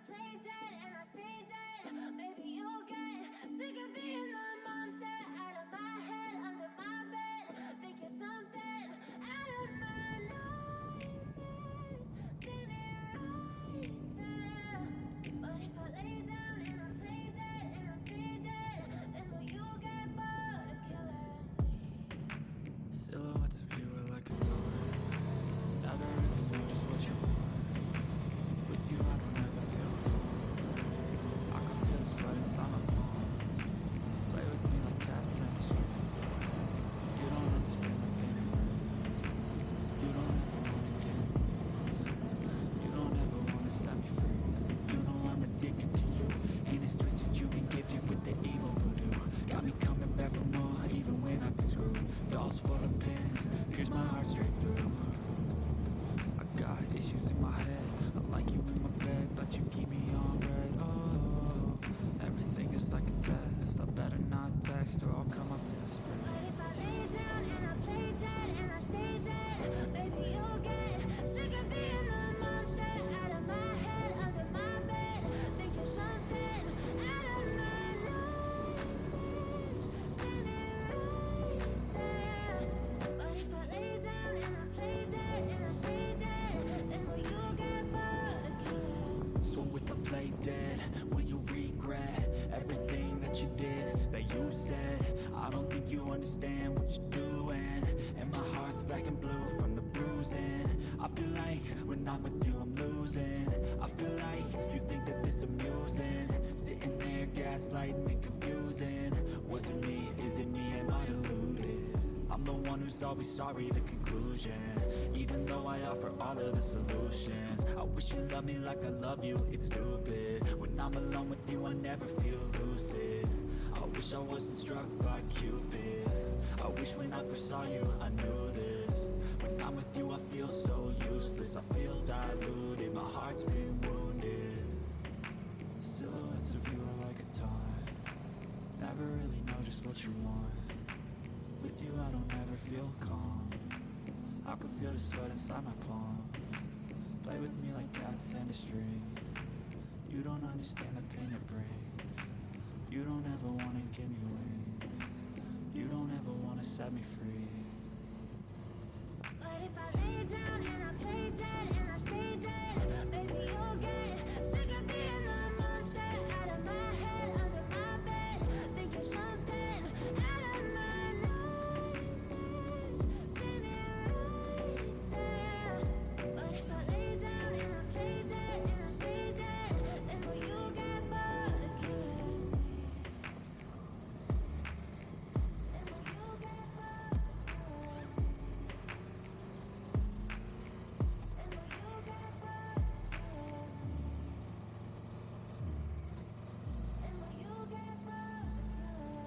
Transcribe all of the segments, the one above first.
play dead and I stay dead. Maybe you'll get sick of being the monster out of my head, under my bed. Think you're something out of my nightmares, standing right there. But if I lay down and I play dead and I stay dead, then will you get bored of killing me? Silhouettes of you are like a toy. Never really know just what you want. With you I don't ever feel calm. I can feel the sweat inside my palm. Play with me like cats in the street. You don't understand the pain of me. You don't ever wanna get me weak. You don't ever wanna set me free. You know I'm addicted to you, and it's twisted. You've been gifted with the evil voodoo. Got me coming back for more, even when I've been screwed. Dolls full of pins, pierce my heart straight through. I got issues in my head. I like you in my bed, but you keep me on red. Oh, everything is like a test. I better not text or I'll come off desperate. But if I lay down and I play dead and I stay dead, maybe you'll get sick of being the monster out of my head, under my bed. Think you're something out of my nightmares, standing right there. But if I lay down and I play dead and I stay dead, then will you get bored of killing me? So if I play dead, will you regret everything that you did, that you said? I don't think you understand what you're doing, and my heart's black and blue from the bruising. I feel like when I'm with you I'm losing. I feel like you think that this amusing, sitting there gaslighting and confusing. Was it me? Is it me? Am I deluded? I'm the one who's always sorry, the conclusion. Even though I offer all of the solutions, I wish you loved me like I love you, it's stupid. When I'm alone with you I never feel lucid. I wish I wasn't struck by Cupid. I wish when I first saw you I knew this. When I'm with you I feel so useless. I feel diluted, my heart's been wounded. Silhouettes of you are like a taunt. Never really know just what you want. With you I don't ever feel calm. I can feel the sweat inside my palm. Play with me like cats and a string. You don't understand the pain it brings. You don't ever wanna give me wings. You don't ever wanna set me free. But if I lay down and I play dead and I stay dead, maybe you'll get sick of being the monster out of my head, under my bed. Think you're something out of my nightmares, standing right there. But if I lay down and I play dead and I stay dead, then will you get bored of killing me? Then will you get bored of killing me? Then will you get bored of killing me? Then will you get bored of killing me?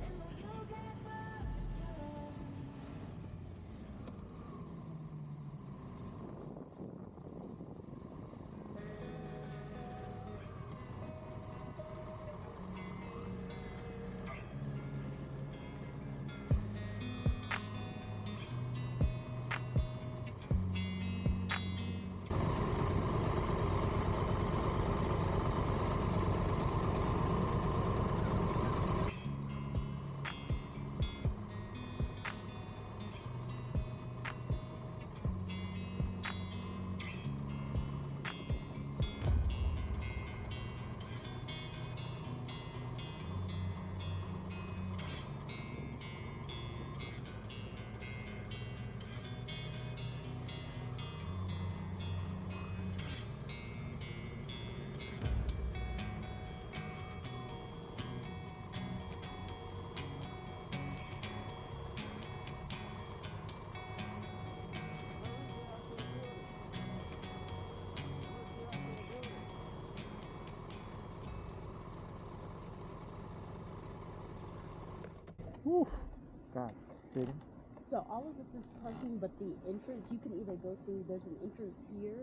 Then will you get bored of killing me? Whew. God, Sadie. So all of this is parking, but the entrance, you can either go through, there's an entrance here.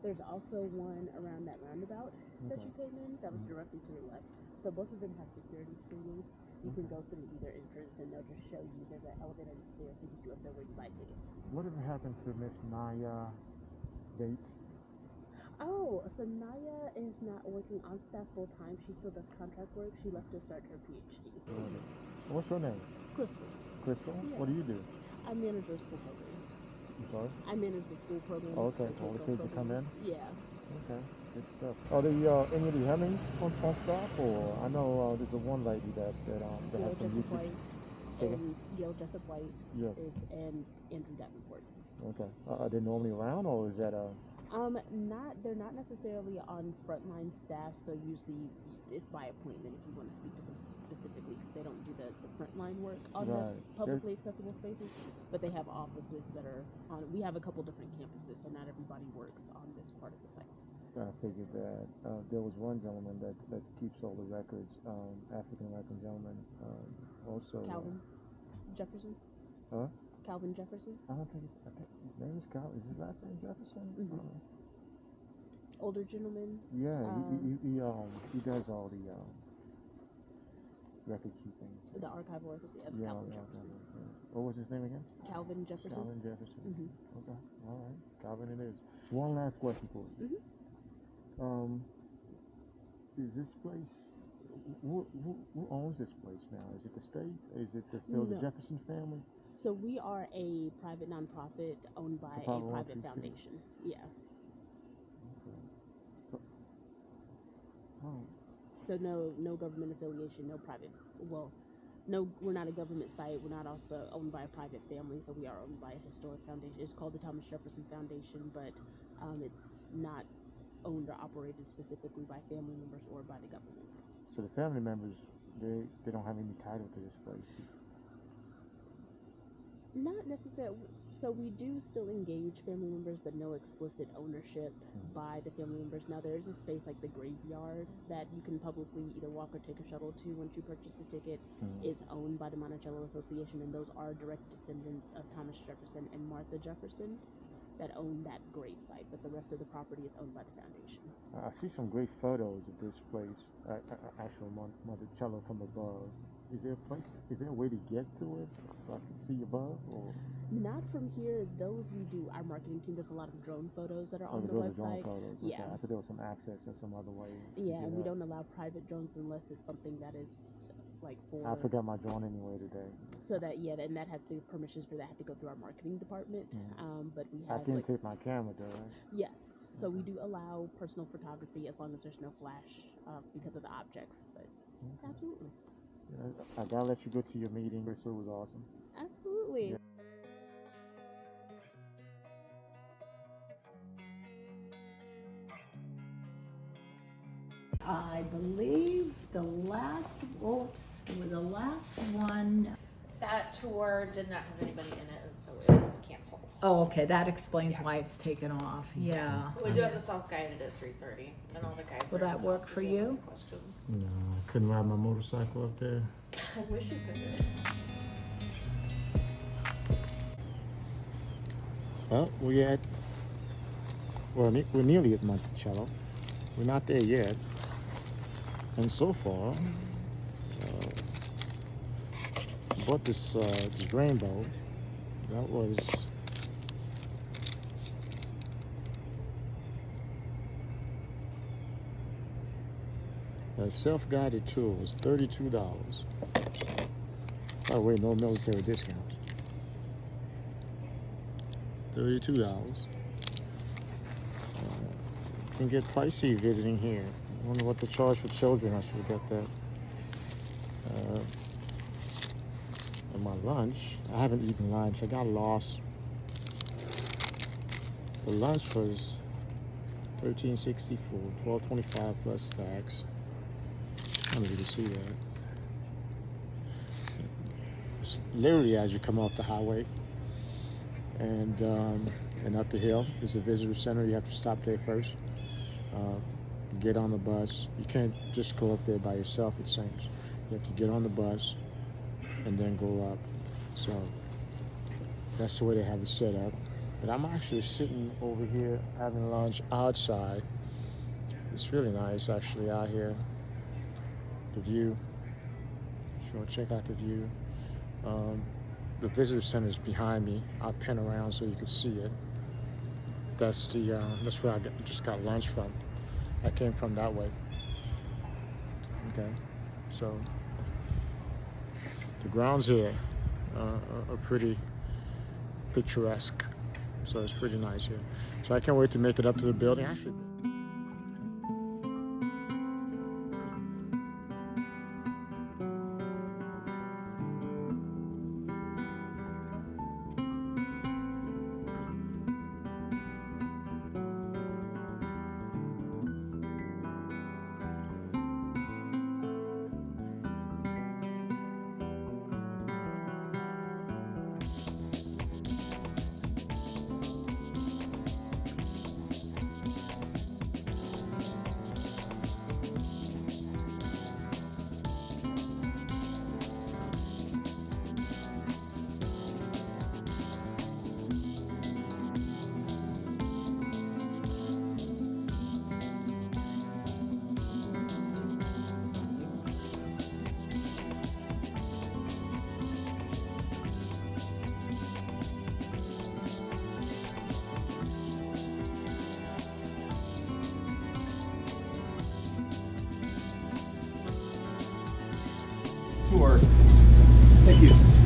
There's also one around that roundabout that you came in that was directly to your left. So both of them have security screening. You can go through either entrance and they'll just show you. There's an elevator there to get you up there where you buy tickets. Whatever happened to Miss Naya dates? Oh, so Naya is not working on staff full time. She still does contract work. She left to start her PhD. What's your name? Crystal. Crystal? Yeah. What do you do? I manage her school programs. I'm sorry? I manage the school programs. Oh, okay. All the kids that come in? Yeah. Okay. Good stuff. Are there any of the Hemmings on staff? Or I know there's a one lady that has some Jessup YouTube. White and Gail Jessup White Yes. and Andrew Davenport. Okay. Are they normally around, or is that They're not necessarily on frontline staff, so usually it's by appointment if you want to speak to them specifically, because they don't do the frontline work on the publicly accessible spaces, but they have offices that are on. We have a couple different campuses, so not everybody works on this part of the site. I figured that there was one gentleman that keeps all the records, African American gentleman, also. Calvin Jefferson. Huh? Calvin Jefferson. I think his name is Calvin. Is his last name Jefferson? Mm-hmm. Older gentleman. Yeah, he does all the record keeping. The archival records. Yes, Yeah, Calvin yeah, Jefferson. yeah. What was his name again? Calvin Jefferson. Calvin Jefferson. Mm-hmm. Okay, all right. Calvin it is. One last question for you. Mm-hmm. Is this place? Who owns this place now? Is it the state? Is it still the Jefferson family? So we are a private nonprofit owned by a private foundation. Yeah. Okay. So, So no government affiliation, no private. Well, no, we're not a government site. We're not also owned by a private family. So we are owned by a historic foundation. It's called the Thomas Jefferson Foundation, but it's not owned or operated specifically by family members or by the government. So the family members, they don't have any title to this place. Not necessarily. So we do still engage family members, but no explicit ownership by the family members. Now there is a space like the graveyard that you can publicly either walk or take a shuttle to once you purchase the ticket. Is owned by the Monticello Association, and those are direct descendants of Thomas Jefferson and Martha Jefferson that own that grave site. But the rest of the property is owned by the foundation. I see some great photos of this place, actual Monticello from above. Is there a way to get to it so I can see above? Or? Not from here. Those we do. Our marketing team does a lot of drone photos that are on the website. Photos. Yeah. Okay. I thought there was some access or some other way. Yeah, and we don't allow private drones unless it's something that is like for. I forgot my drone anyway today. So that and that has to permissions for that have to go through our marketing department. But we have. I can take my camera though, right? Yes. So we do allow personal photography as long as there's no flash because of the objects. But absolutely. Yeah, I gotta let you go to your meeting. So it was awesome. Absolutely. Yeah. I believe the last one. That tour did not have anybody in it, and so it was canceled. Oh, okay, that explains why it's taken off. Yeah. We do have the self-guided at 3:30, and all the guides. Will are in that the work house for if you? have any Questions. No, I couldn't ride my motorcycle up there. I wish you could. Well, we're nearly at Monticello. We're not there yet. And so far, I bought this rainbow. That was a self-guided tour. Was $32. By the way, no military discounts. $32. Can get pricey visiting here. I wonder what they charge for children. I should get that. And my lunch, I haven't eaten lunch. I got lost. The lunch was $13.64, $12.25 plus tax. I don't really see that. It's literally as you come off the highway and up the hill is a visitor center. You have to stop there first. Get on the bus. You can't just go up there by yourself, it seems. You have to get on the bus and then go up. So that's the way they have it set up. But I'm actually sitting over here having lunch outside. It's really nice actually out here. The view. Sure, check out the view. The visitor center is behind me. I'll pin around so you can see it. That's where I just got lunch from. I came from that way. Okay, so the grounds here are pretty picturesque. So it's pretty nice here. So I can't wait to make it up to the building. Actually. Tour. Thank you.